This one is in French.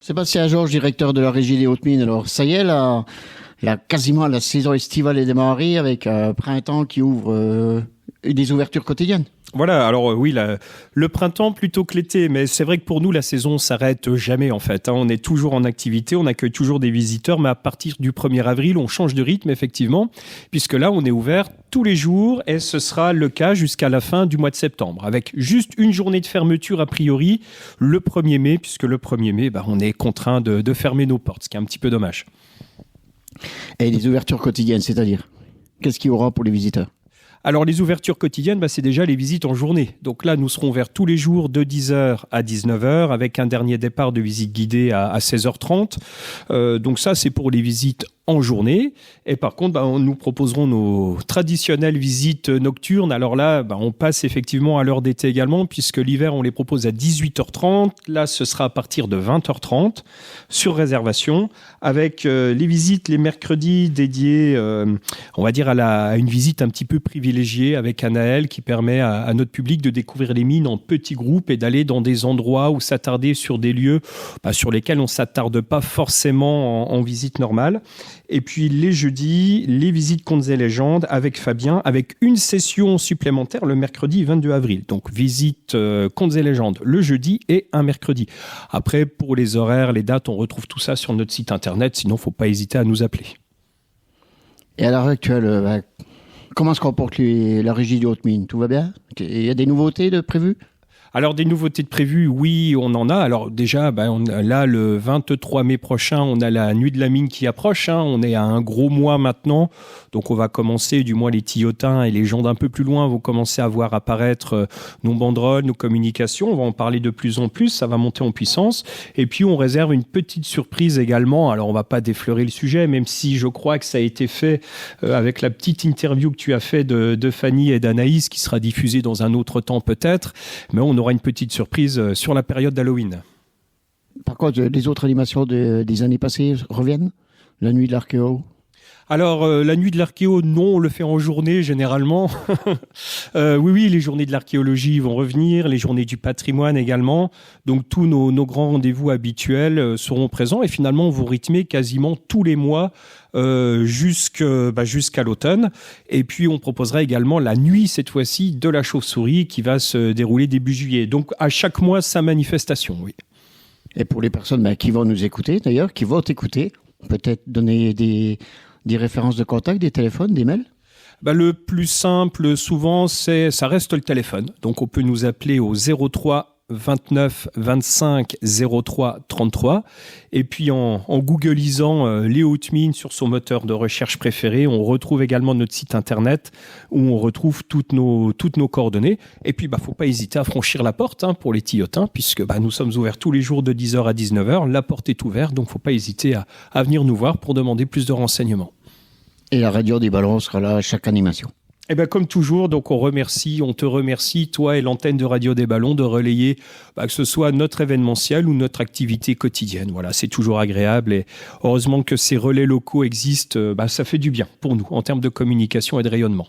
Sébastien Georges, directeur de la régie des Hautes-Mines. Alors, ça y est, quasiment la saison estivale est démarrée avec printemps qui ouvre des ouvertures quotidiennes. Voilà, alors oui, le printemps plutôt que l'été, mais c'est vrai que pour nous, la saison s'arrête jamais en fait. On est toujours en activité, on accueille toujours des visiteurs, mais à partir du 1er avril, on change de rythme effectivement, puisque là, on est ouvert tous les jours et ce sera le cas jusqu'à la fin du mois de septembre, avec juste une journée de fermeture a priori, le 1er mai, puisque le 1er mai, on est contraint de fermer nos portes, ce qui est un petit peu dommage. Et les ouvertures quotidiennes, c'est-à-dire qu'est-ce qu'il y aura pour les visiteurs ? Alors, les ouvertures quotidiennes, c'est déjà les visites en journée. Donc là, nous serons ouverts tous les jours de 10h à 19h avec un dernier départ de visite guidée à 16h30. Donc ça, c'est pour les visites en journée. Et par contre, nous proposerons nos traditionnelles visites nocturnes. Alors là, on passe effectivement à l'heure d'été également, puisque l'hiver, on les propose à 18h30. Là, ce sera à partir de 20h30 sur réservation, avec les visites les mercredis dédiées, on va dire, à une visite un petit peu privilégiée avec Anaël qui permet à notre public de découvrir les mines en petits groupes et d'aller dans des endroits où s'attarder sur des lieux sur lesquels on ne s'attarde pas forcément en visite normale. Et puis les jeudis, les visites contes et légendes avec Fabien, avec une session supplémentaire le mercredi 22 avril. Donc visite contes et légendes le jeudi et un mercredi. Après, pour les horaires, les dates, on retrouve tout ça sur notre site internet. Sinon, il ne faut pas hésiter à nous appeler. Et à l'heure actuelle, comment se comporte la régie des Hautes-Mines ? Tout va bien ? Il y a des nouveautés prévues ? Alors, des nouveautés de prévues, oui, on en a. Alors déjà, là, le 23 mai prochain, on a la Nuit de la Mine qui approche. On est à un gros mois maintenant. Donc, on va commencer, du moins les Tillotins et les gens d'un peu plus loin vont commencer à voir apparaître nos banderoles, nos communications. On va en parler de plus en plus. Ça va monter en puissance. Et puis, on réserve une petite surprise également. Alors, on va pas défleurer le sujet, même si je crois que ça a été fait avec la petite interview que tu as fait de Fanny et d'Anaïs, qui sera diffusée dans un autre temps peut-être. Mais on aura une petite surprise sur la période d'Halloween. Par contre, les autres animations des années passées reviennent ? La nuit de l'archéo ? Alors, la nuit de l'archéo, non, on le fait en journée généralement. Oui, les journées de l'archéologie vont revenir, les journées du patrimoine également. Donc, tous nos grands rendez-vous habituels seront présents et finalement, on vous rythmer quasiment tous les mois jusqu'à l'automne. Et puis, on proposera également la nuit, cette fois-ci, de la chauve-souris qui va se dérouler début juillet. Donc, à chaque mois, sa manifestation, oui. Et pour les personnes qui vont nous écouter, d'ailleurs, qui vont t'écouter, peut-être donner des références de contact, des téléphones, des mails ? Le plus simple, souvent, ça reste le téléphone. Donc, on peut nous appeler au 03 29 25 03 33. Et puis, en googlisant les Hautes-Mines sur son moteur de recherche préféré, on retrouve également notre site internet où on retrouve toutes nos coordonnées. Et puis, faut pas hésiter à franchir la porte pour les Tillotins, puisque nous sommes ouverts tous les jours de 10h à 19h. La porte est ouverte, donc faut pas hésiter à venir nous voir pour demander plus de renseignements. Et la radio des ballons sera là à chaque animation. Comme toujours, donc on te remercie, toi et l'antenne de Radio des Ballons, de relayer que ce soit notre événementiel ou notre activité quotidienne. Voilà, c'est toujours agréable et heureusement que ces relais locaux existent, ça fait du bien pour nous en termes de communication et de rayonnement.